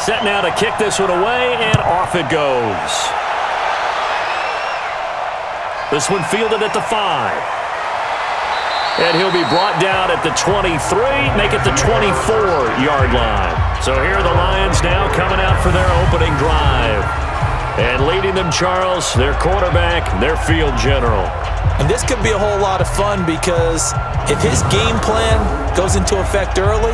Set now to kick this one away, and off it goes. This one fielded at the 5. And he'll be brought down at the 23, make it the 24-yard line. So here are the Lions now coming out for their opening drive. And leading them, Charles, their quarterback, their field general. And this could be a whole lot of fun because if his game plan goes into effect early,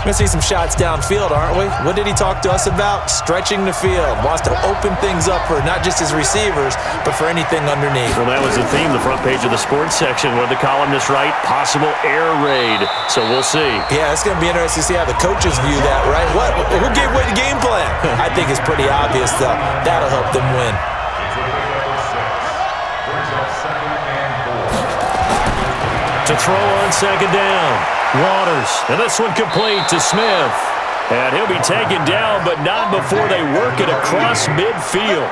we're going to see some shots downfield, aren't we? What did he talk to us about? Stretching the field. Wants to open things up for not just his receivers, but for anything underneath. Well, that was the theme, the front page of the sports section. What did the columnists write? Possible air raid. So we'll see. Yeah, it's going to be interesting to see how the coaches view that, right? Who gave away the game plan? I think it's pretty obvious, though. That'll help them win. To throw on second down. Waters, and this one complete to Smith. And he'll be taken down, but not before they work it across midfield.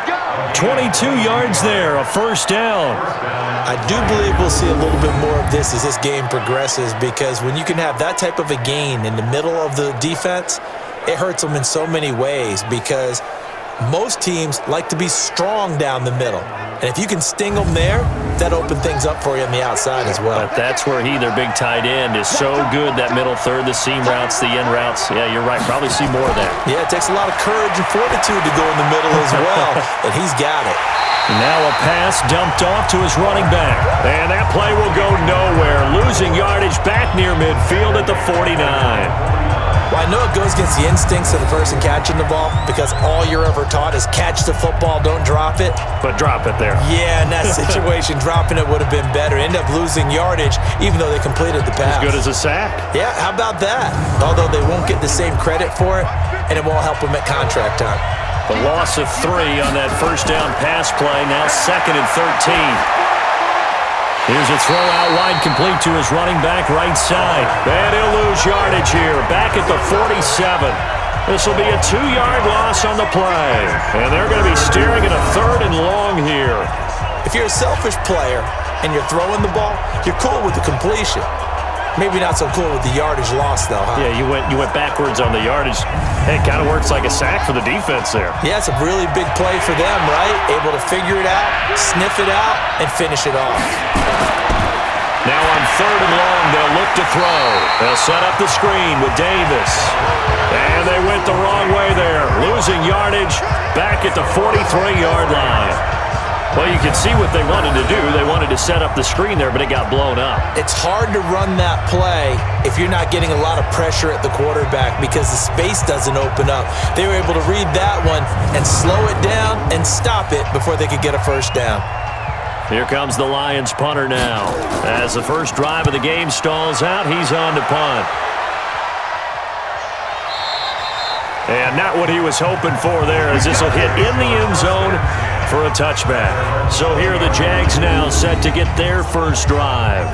22 yards there, a first down. I do believe we'll see a little bit more of this as this game progresses, because when you can have that type of a gain in the middle of the defense, it hurts them in so many ways, because most teams like to be strong down the middle. And if you can sting them there, that opens things up for you on the outside as well. But that's where their big tight end, is so good, that middle third, the seam routes, the in routes. Yeah, you're right. Probably see more of that. Yeah, it takes a lot of courage and fortitude to go in the middle as well, and he's got it. Now a pass dumped off to his running back. And that play will go nowhere. Losing yardage back near midfield at the 49. Well, I know it goes against the instincts of the person catching the ball, because all you're ever taught is catch the football, don't drop it. But drop it there. Yeah, in that situation, dropping it would have been better. End up losing yardage, even though they completed the pass. As good as a sack. Yeah, how about that? Although they won't get the same credit for it, and it won't help them at contract time. The loss of 3 on that first down pass play, now 2nd and 13. Here's a throw out wide, complete to his running back right side. And he'll lose yardage here, back at the 47. This will be a 2-yard loss on the play. And they're going to be staring at a 3rd and long here. If you're a selfish player and you're throwing the ball, you're cool with the completion. Maybe not so cool with the yardage loss, though, huh? Yeah, you went backwards on the yardage. Hey, it kind of works like a sack for the defense there. Yeah, it's a really big play for them, right? Able to figure it out, sniff it out, and finish it off. Now on 3rd and long, they'll look to throw. They'll set up the screen with Davis. And they went the wrong way there. Losing yardage back at the 43-yard line. Well, you can see what they wanted to do. They wanted to set up the screen there, but it got blown up. It's hard to run that play if you're not getting a lot of pressure at the quarterback, because the space doesn't open up. They were able to read that one and slow it down and stop it before they could get a first down. Here comes the Lions punter now. As the first drive of the game stalls out, he's on to punt. And not what he was hoping for there, as this will hit in the end zone for a touchback. So here are the Jags now set to get their first drive.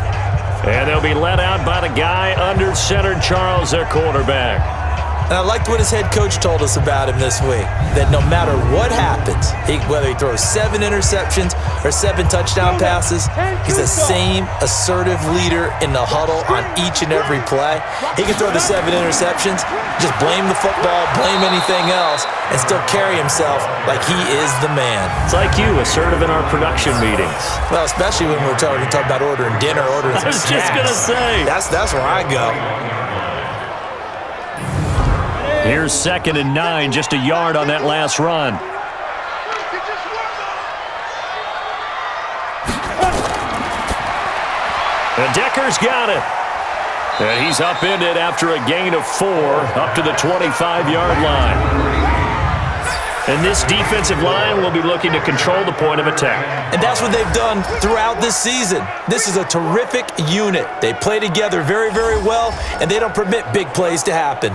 And they'll be led out by the guy under center, Charles, their quarterback. And I liked what his head coach told us about him this week, that no matter what happens, whether he throws 7 interceptions or 7 touchdown passes, he's the same assertive leader in the huddle on each and every play. He can throw the 7 interceptions, just blame the football, blame anything else, and still carry himself like he is the man. It's like you, assertive in our production meetings. Well, especially when we're talking about ordering dinner, ordering some snacks. I was just going to say. That's where I go. Here's 2nd and 9, just a yard on that last run. And Decker's got it. And he's upended after a gain of 4 up to the 25-yard line. And this defensive line will be looking to control the point of attack. And that's what they've done throughout this season. This is a terrific unit. They play together very, very well, and they don't permit big plays to happen.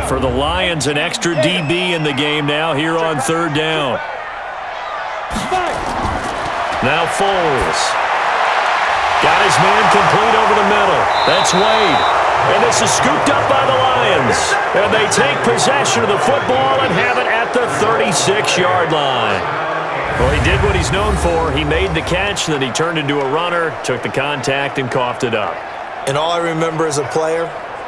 For the Lions, an extra DB in the game now here on 3rd down. Now Foles. Got his man complete over the middle. That's Wade. And this is scooped up by the Lions. And they take possession of the football and have it at the 36-yard line. Well, he did what he's known for. He made the catch, then he turned into a runner, took the contact, and coughed it up. And all I remember as a player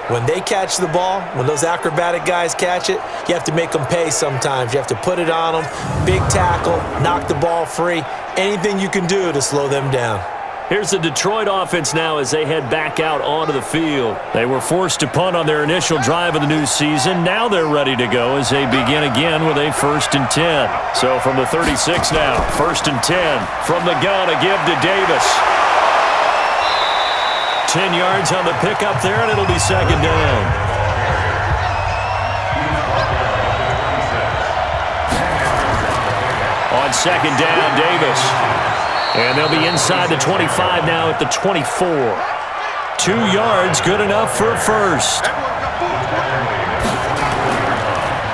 When they catch the ball, when those acrobatic guys catch it, you have to make them pay sometimes. You have to put it on them, big tackle, knock the ball free, anything you can do to slow them down. Here's the Detroit offense now as they head back out onto the field. They were forced to punt on their initial drive of the new season. Now they're ready to go as they begin again with a 1st and 10. So from the 36 now, 1st and 10 from the gun, a give to Davis. 10 yards on the pickup there, and it'll be 2nd down. On 2nd down, Davis. And they'll be inside the 25 now at the 24. 2 yards, good enough for a first.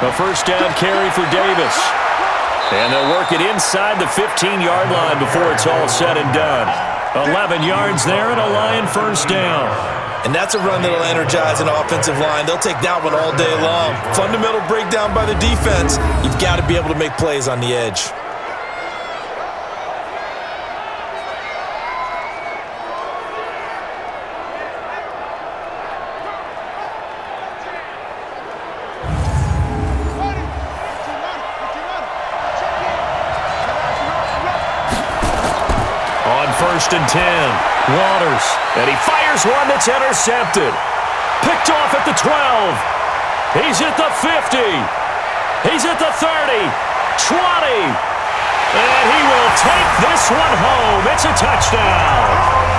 A 1st down carry for Davis. And they'll work it inside the 15-yard line before it's all said and done. 11 yards there and a Lion 1st down. And that's a run that'll energize an offensive line. They'll take that one all day long. Fundamental breakdown by the defense. You've got to be able to make plays on the edge. On 1st and 10, Waters. And he fires one that's intercepted. Picked off at the 12. He's at the 50. He's at the 30. 20. And he will take this one home. It's a touchdown.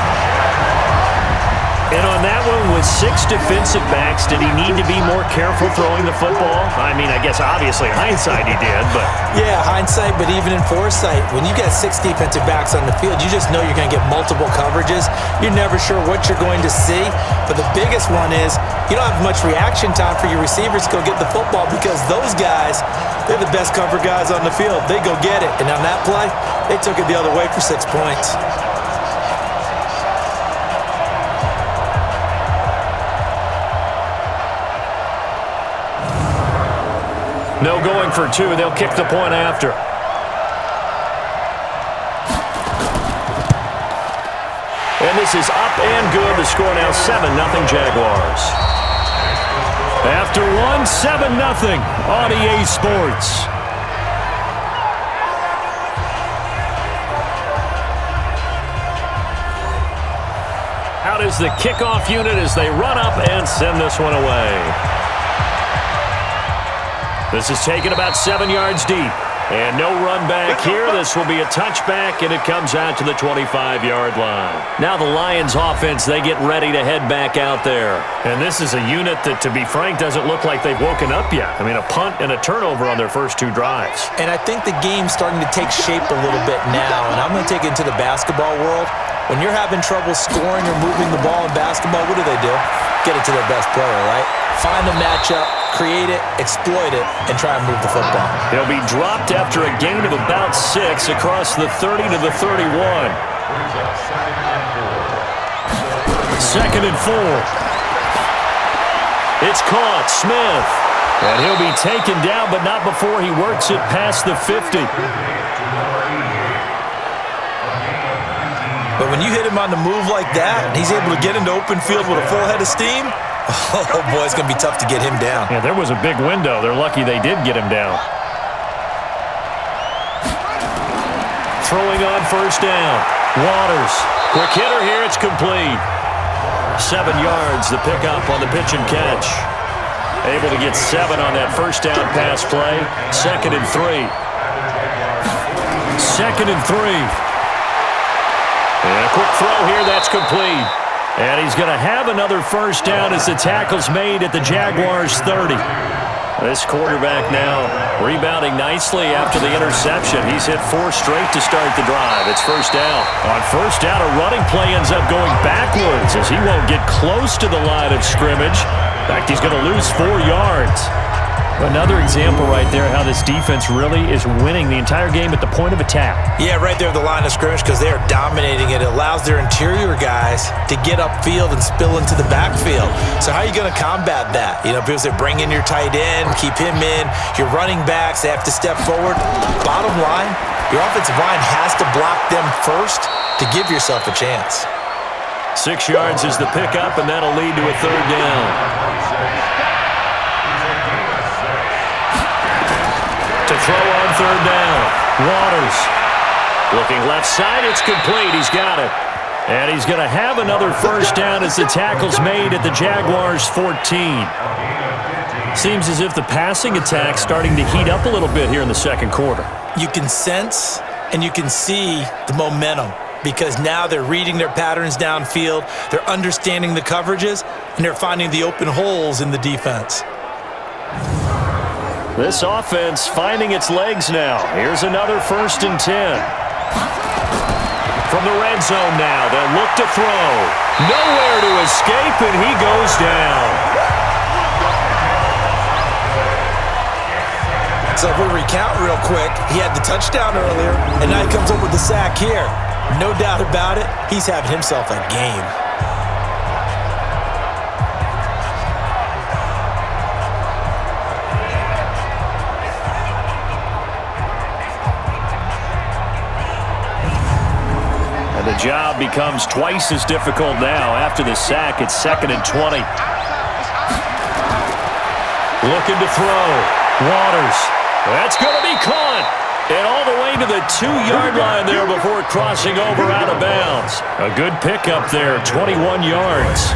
And on that one, with 6 defensive backs, did he need to be more careful throwing the football? I mean, I guess obviously hindsight he did, but... Yeah, hindsight, but even in foresight, when you got 6 defensive backs on the field, you just know you're going to get multiple coverages. You're never sure what you're going to see. But the biggest one is you don't have much reaction time for your receivers to go get the football because those guys, they're the best cover guys on the field. They go get it. And on that play, they took it the other way for 6 points. No going for 2. They'll kick the point after. And this is up and good. The score now 7-0 Jaguars. After 1, 7-0 on EA Sports. Out is the kickoff unit as they run up and send this one away. This is taken about 7 yards deep. And no run back here. This will be a touchback, and it comes out to the 25-yard line. Now the Lions offense, they get ready to head back out there. And this is a unit that, to be frank, doesn't look like they've woken up yet. I mean, a punt and a turnover on their first 2 drives. And I think the game's starting to take shape a little bit now, and I'm going to take it into the basketball world. When you're having trouble scoring or moving the ball in basketball, what do? Get it to their best player, right? Find a matchup, create it, exploit it, and try and move the football. He'll be dropped after a gain of about 6 across the 30 to the 31. 2nd and 4. It's caught. Smith. And he'll be taken down, but not before he works it past the 50. But when you hit him on the move like that, and he's able to get into open field with a full head of steam, oh boy, it's going to be tough to get him down. Yeah, there was a big window. They're lucky they did get him down. Throwing on 1st down. Waters. Quick hitter here. It's complete. 7 yards, the pickup on the pitch and catch. Able to get 7 on that 1st down pass play. 2nd and 3. 2nd and 3. And a quick throw here, that's complete. And he's going to have another 1st down as the tackle's made at the Jaguars' 30. This quarterback now rebounding nicely after the interception. He's hit 4 straight to start the drive. It's 1st down. On 1st down, a running play ends up going backwards as he won't get close to the line of scrimmage. In fact, he's going to lose 4 yards. Another example right there how this defense really is winning the entire game at the point of attack. Yeah, right there at the line of scrimmage because they are dominating it. It allows their interior guys to get upfield and spill into the backfield. So how are you going to combat that? You know, people say bring in your tight end, keep him in. Your running backs, they have to step forward. Bottom line, your offensive line has to block them first to give yourself a chance. 6 yards is the pickup, and that'll lead to a third down. To throw on third down, Waters. Looking left side, it's complete. He's got it. And he's going to have another first down as the tackle's made at the Jaguars' 14. Seems as if the passing attack's starting to heat up a little bit here in the second quarter. You can sense and you can see the momentum because now they're reading their patterns downfield, they're understanding the coverages, and they're finding the open holes in the defense. This offense finding its legs now. Here's another 1st and 10. From the red zone now, they'll look to throw. Nowhere to escape, and he goes down. So if we recount real quick, he had the touchdown earlier, and now he comes up with the sack here. No doubt about it, he's having himself a game. The job becomes twice as difficult now. After the sack, it's 2nd and 20. Looking to throw. Waters. That's going to be caught. And all the way to the 2-yard line there before crossing over out of bounds. A good pickup there, 21 yards.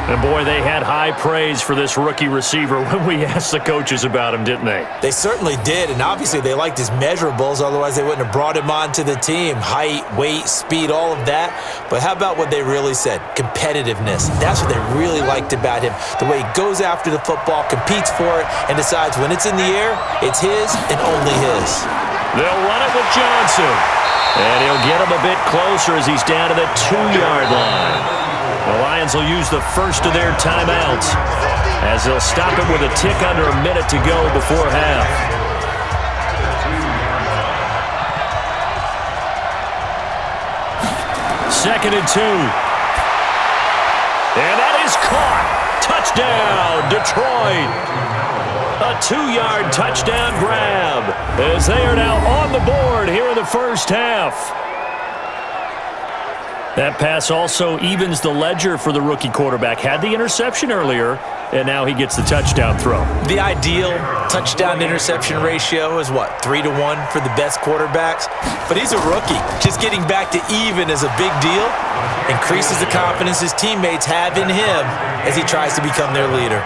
And boy, they had high praise for this rookie receiver when we asked the coaches about him, didn't they? They certainly did, and obviously they liked his measurables, otherwise they wouldn't have brought him onto the team. Height, weight, speed, all of that. But how about what they really said? Competitiveness. That's what they really liked about him. The way he goes after the football, competes for it, and decides when it's in the air, it's his and only his. They'll run it with Johnson. And he'll get him a bit closer as he's down to the 2-yard line. The Lions will use the first of their timeouts as they'll stop it with a tick under a minute to go before half. Second and 2. And that is caught. Touchdown, Detroit. A 2-yard touchdown grab as they are now on the board here in the first half. That pass also evens the ledger for the rookie quarterback. Had the interception earlier, and now he gets the touchdown throw. The ideal touchdown-interception ratio is, what, 3-to-1 for the best quarterbacks? But he's a rookie. Just getting back to even is a big deal. Increases the confidence his teammates have in him as he tries to become their leader.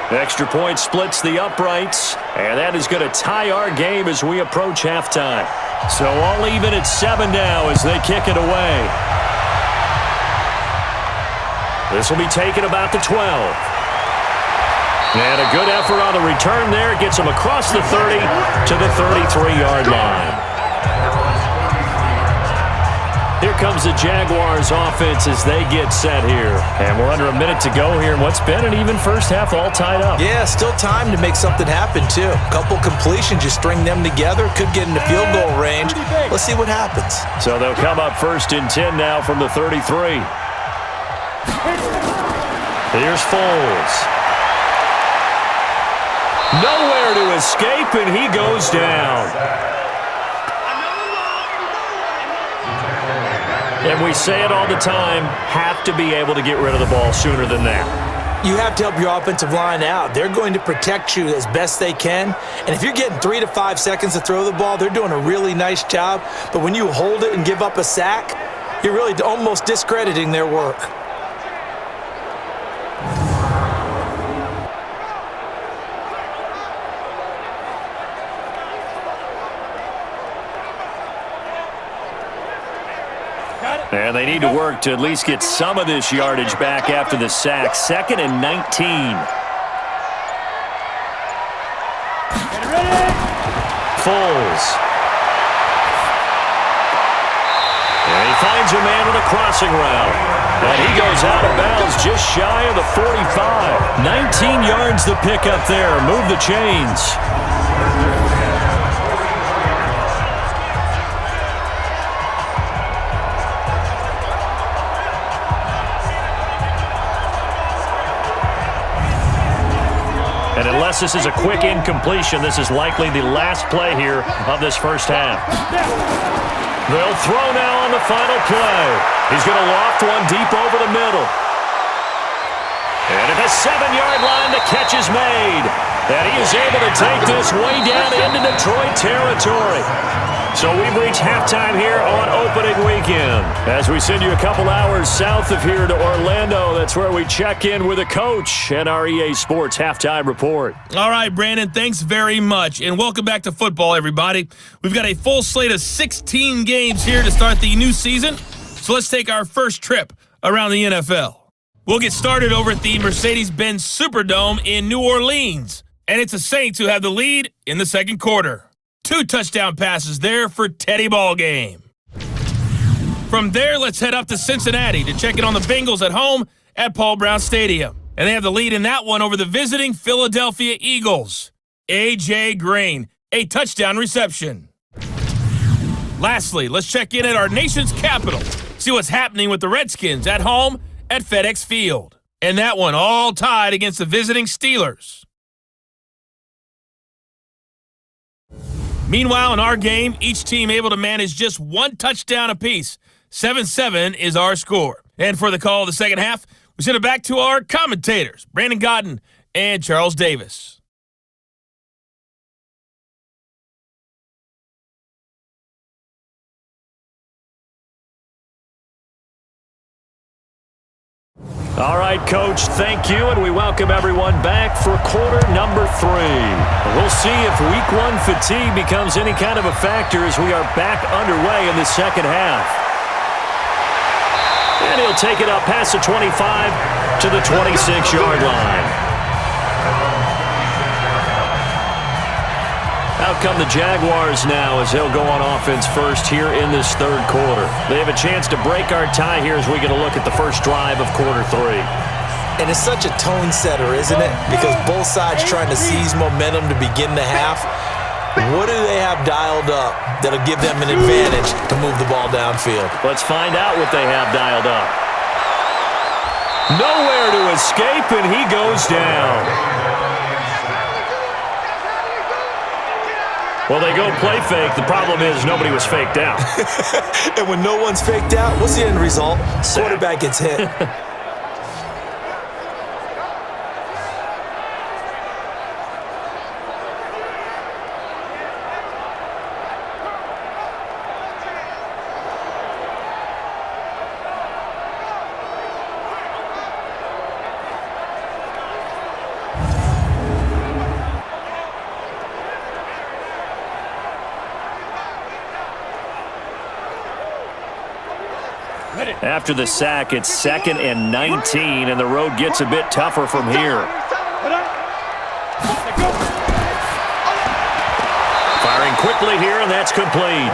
Extra point splits the uprights, and that is going to tie our game as we approach halftime. So all even at 7 now as they kick it away. This will be taken about the 12. And a good effort on the return there. Gets him across the 30 to the 33-yard line. Here comes the Jaguars offense as they get set here. And we're under a minute to go here in what's been an even first half, all tied up. Yeah, still time to make something happen, too. A couple completions, just string them together. Could get into field goal range. Let's see what happens. So they'll come up 1st and 10 now from the 33. Here's Foles. Nowhere to escape, and he goes down. And we say it all the time, have to be able to get rid of the ball sooner than that. You have to help your offensive line out. They're going to protect you as best they can. And if you're getting 3 to 5 seconds to throw the ball, they're doing a really nice job. But when you hold it and give up a sack, you're really almost discrediting their work. And they need to work to at least get some of this yardage back after the sack. 2nd and 19. Foles. And he finds a man with a crossing route. And he goes out of bounds just shy of the 45. 19 yards the pickup there. Move the chains. And unless this is a quick incompletion, this is likely the last play here of this first half. They'll throw now on the final play. He's going to loft one deep over the middle. And at the 7-yard line, the catch is made. And he is able to take this way down into Detroit territory. So we've reached halftime here on opening weekend. As we send you a couple hours south of here to Orlando, that's where we check in with a coach and our EA Sports halftime report. All right, Brandon, thanks very much. And welcome back to football, everybody. We've got a full slate of 16 games here to start the new season. So let's take our first trip around the NFL. We'll get started over at the Mercedes-Benz Superdome in New Orleans. And it's the Saints who have the lead in the second quarter. 2 touchdown passes there for Teddy Ballgame. From there, let's head up to Cincinnati to check in on the Bengals at home at Paul Brown Stadium. And they have the lead in that one over the visiting Philadelphia Eagles. A.J. Green, a touchdown reception. Lastly, let's check in at our nation's capital. See what's happening with the Redskins at home at FedEx Field. And that one all tied against the visiting Steelers. Meanwhile, in our game, each team able to manage just 1 touchdown apiece. 7-7 is our score. And for the call of the second half, we send it back to our commentators, Brandon Godden and Charles Davis. All right, Coach, thank you, and we welcome everyone back for quarter number 3. We'll see if Week 1 fatigue becomes any kind of a factor as we are back underway in the second half. And he'll take it up past the 25 to the 26-yard line. Out come the Jaguars now as they'll go on offense first here in this third quarter. They have a chance to break our tie here as we get a look at the first drive of quarter 3. And it's such a tone setter, isn't it? Because both sides trying to seize momentum to begin the half. What do they have dialed up that'll give them an advantage to move the ball downfield? Let's find out what they have dialed up. Nowhere to escape, and he goes down. Well, they go play fake. The problem is nobody was faked out. And when no one's faked out, what's the end result? Quarterback gets hit. After the sack, it's 2nd and 19, and the road gets a bit tougher from here. Firing quickly here, and that's complete.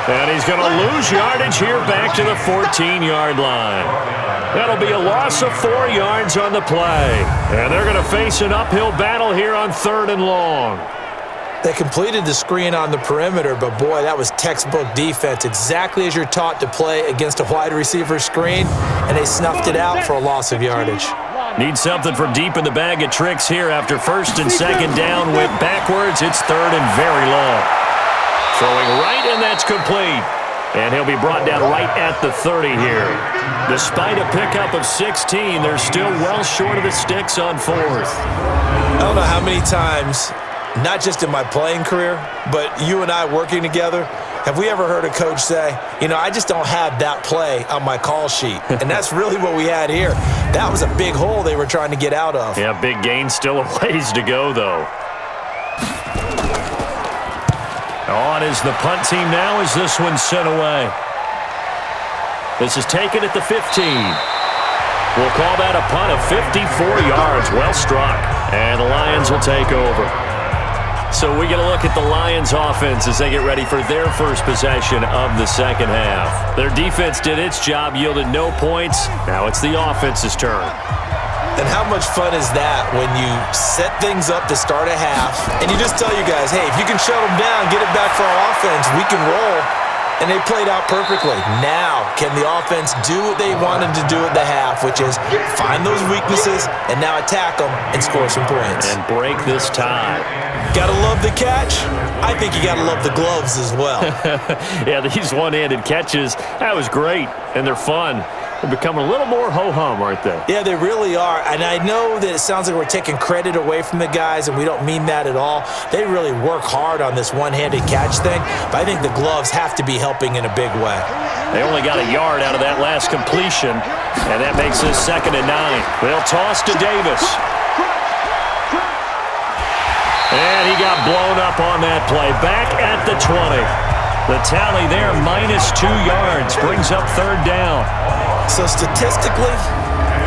And he's going to lose yardage here back to the 14-yard line. That'll be a loss of 4 yards on the play. And they're going to face an uphill battle here on 3rd and long. They completed the screen on the perimeter, but boy, that was textbook defense, exactly as you're taught to play against a wide receiver screen, and they snuffed it out for a loss of yardage. Need something from deep in the bag of tricks here after 1st and 2nd down. Went backwards. It's 3rd and very long. Throwing right, and that's complete. And he'll be brought down right at the 30 here. Despite a pickup of 16, they're still well short of the sticks on 4th. I don't know how many times, not just in my playing career, but you and I working together, have we ever heard a coach say, you know, I just don't have that play on my call sheet? And that's really what we had here. That was a big hole they were trying to get out of. Yeah, big gain, still a ways to go, though. On is the punt team now as this one's sent away. This is taken at the 15. We'll call that a punt of 54 yards. Well struck. And the Lions will take over. So we get a look at the Lions offense as they get ready for their first possession of the second half. Their defense did its job, yielded no points. Now it's the offense's turn. And how much fun is that when you set things up to start a half and you just tell you guys, hey, if you can shut them down, get it back for our offense, we can roll. and they played out perfectly. Now, can the offense do what they wanted to do at the half, which is find those weaknesses and now attack them and score some points. And break this tie. Gotta love the catch. I think you gotta love the gloves as well. Yeah, these one-handed catches, that was great, and they're fun. They're becoming a little more ho-hum, aren't they? Yeah, they really are. And I know that it sounds like we're taking credit away from the guys, and we don't mean that at all. They really work hard on this one-handed catch thing, but I think the gloves have to be helping in a big way. They only got a yard out of that last completion, and that makes this 2nd and 9. They'll toss to Davis. And he got blown up on that play. Back at the 20. The tally there, -2 yards, brings up 3rd down. So statistically,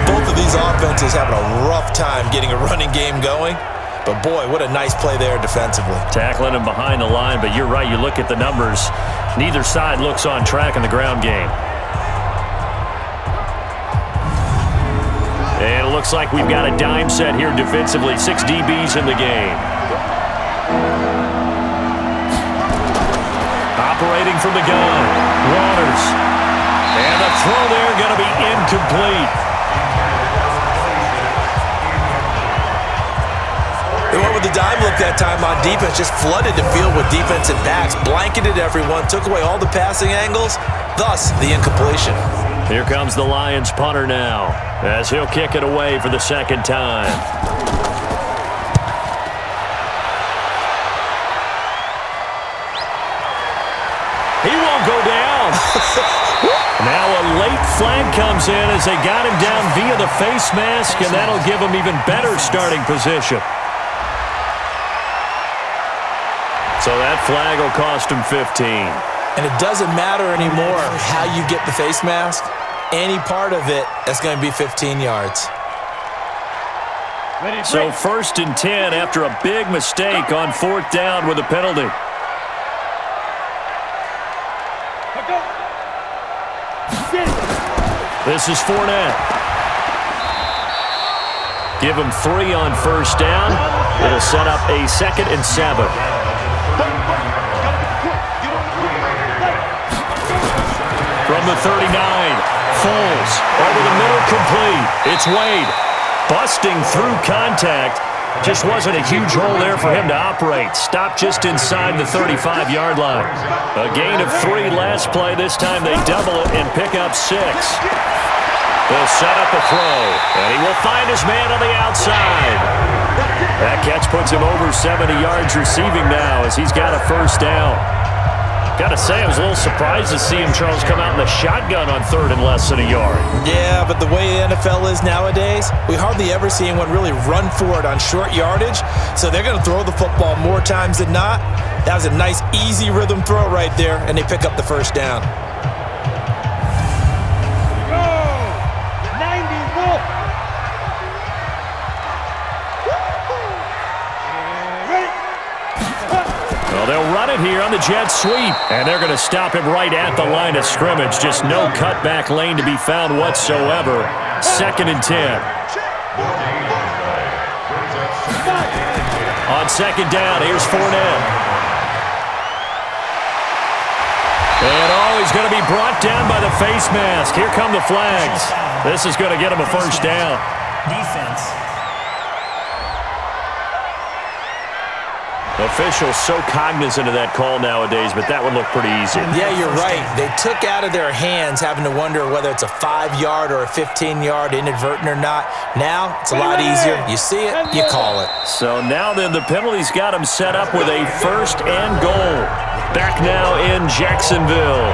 both of these offenses having a rough time getting a running game going. But boy, what a nice play there defensively. Tackling him behind the line, but you're right, you look at the numbers. Neither side looks on track in the ground game. And it looks like we've got a dime set here defensively. 6 DBs in the game. Operating from the gun, Waters. And the throw there going to be incomplete. They went with the dime look that time on defense, just flooded the field with defensive backs, blanketed everyone, took away all the passing angles, thus the incompletion. Here comes the Lions punter now, as he'll kick it away for the 2nd time. He won't go down. Now a late flag comes in as they got him down via the face mask, and that'll give him even better starting position. So that flag will cost him 15. And it doesn't matter anymore how you get the face mask. Any part of it, that's going to be 15 yards. So 1st and 10 after a big mistake on 4th down with a penalty. This is Fournette. Give him 3 on 1st down. It'll set up a 2nd and 7. From the 39, Foles over the middle, complete. It's Wade busting through contact. Just wasn't a huge hole there for him to operate. Stopped just inside the 35-yard line. A gain of 3 last play. This time they double it and pick up 6. They'll set up a throw, and he will find his man on the outside. That catch puts him over 70 yards receiving now as he's got a 1st down. Got to say, I was a little surprised to see him, Charles, come out in the shotgun on 3rd and less than a yard. Yeah, but the way the NFL is nowadays, we hardly ever see anyone really run for it on short yardage. So they're going to throw the football more times than not. That was a nice, easy rhythm throw right there, and they pick up the 1st down. Well, they'll run it here on the jet sweep, and they're going to stop him right at the line of scrimmage. Just no cutback lane to be found whatsoever. 2nd and 10. On 2nd down, here's Fournette. And he's going to be brought down by the face mask. Here come the flags. This is going to get him a 1st down. Defense. Officials so cognizant of that call nowadays, but that would look pretty easy. Yeah, you're right. They took out of their hands having to wonder whether it's a 5-yard or a 15-yard inadvertent or not. Now, it's a lot easier. You see it, you call it. So now then, the penalty's got him set up with a 1st and goal. Back now in Jacksonville.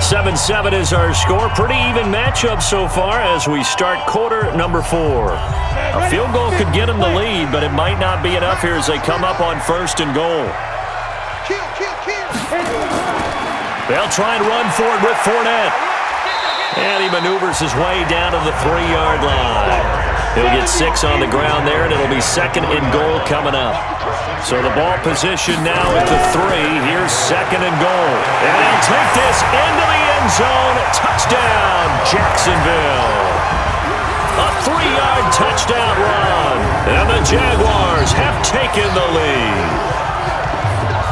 7-7 is our score. Pretty even matchup so far as we start quarter number 4. A field goal could get them the lead, but it might not be enough here as they come up on 1st and goal. They'll try and run for it with Fournette. And he maneuvers his way down to the 3-yard line. He'll get 6 on the ground there, and it'll be 2nd and goal coming up. So the ball position now at the 3. Here's 2nd and goal. And they'll take this into the end zone. Touchdown, Jacksonville. A 3-yard touchdown run. And the Jaguars have taken the lead.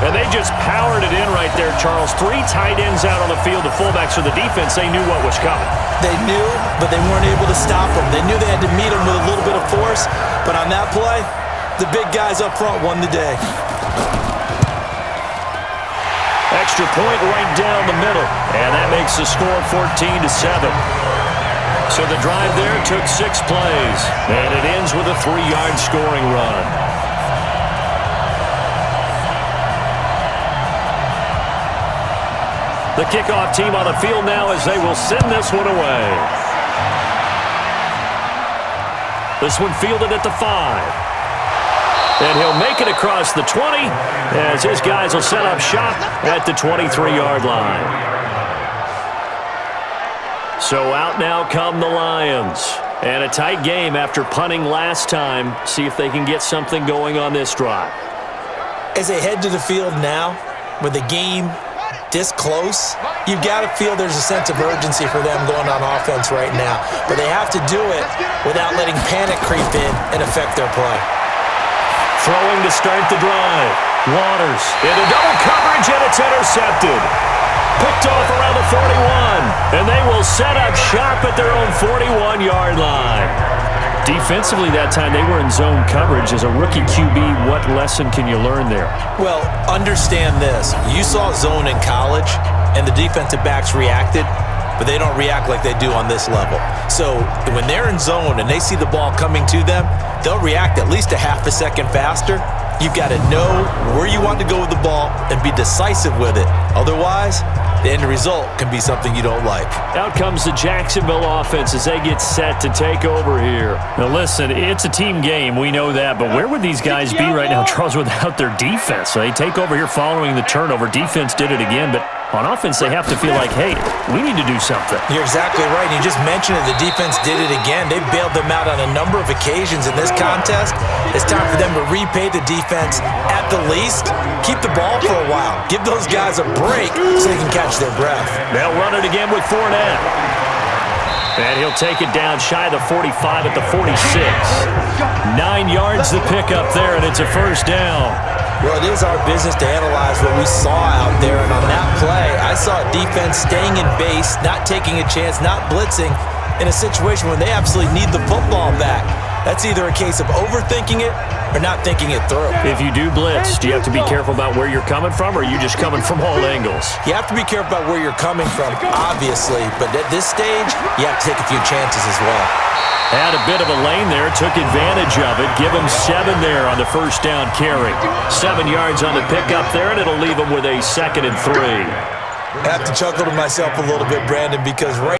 And they just powered it in right there, Charles. 3 tight ends out on the field. The fullbacks for the defense, they knew what was coming. They knew, but they weren't able to stop them. They knew they had to meet them with a little bit of force, but on that play, the big guys up front won the day. Extra point right down the middle, and that makes the score 14-7. So the drive there took 6 plays, and it ends with a 3-yard scoring run. The kickoff team on the field now as they will send this one away. This one fielded at the 5. And he'll make it across the 20 as his guys will set up shop at the 23-yard line. So out now come the Lions. And a tight game after punting last time. See if they can get something going on this drive. As they head to the field now, with the game this close, you've got to feel there's a sense of urgency for them going on offense right now. But they have to do it without letting panic creep in and affect their play. Throwing to start the drive. Waters into double coverage, and it's intercepted. Picked off around the 41. And they will set up shop at their own 41-yard line. Defensively that time, they were in zone coverage. As a rookie QB, what lesson can you learn there? Well, understand this. You saw zone in college, and the defensive backs reacted, but they don't react like they do on this level. So when they're in zone and they see the ball coming to them, they'll react at least a half a second faster. You've got to know where you want to go with the ball and be decisive with it. Otherwise, the end result can be something you don't like. Out comes the Jacksonville offense as they get set to take over here. Now listen, it's a team game, we know that, but where would these guys be right now, Charles, without their defense? So they take over here following the turnover. Defense did it again, but on offense they have to feel like, hey, we need to do something. You're exactly right. You just mentioned it. The defense did it again. They bailed them out on a number of occasions in this contest. It's time for them to repay the defense at the least. Keep the ball for a while. Give those guys a break so they can catch their breath. They'll run it again with Fournette. And he'll take it down shy of the 45 at the 46. 9 yards to pick up there, and it's a first down. Well, it is our business to analyze what we saw out there, and on that play, I saw a defense staying in base, not taking a chance, not blitzing, in a situation where they absolutely need the football back. That's either a case of overthinking it or not thinking it through. If you do blitz, do you have to be careful about where you're coming from, or are you just coming from all angles? You have to be careful about where you're coming from, obviously, but at this stage, you have to take a few chances as well. Had a bit of a lane there, took advantage of it. Give him 7 there on the first down carry. 7 yards on the pickup there, and it'll leave him with a 2nd and 3. I have to chuckle to myself a little bit, Brandon, because right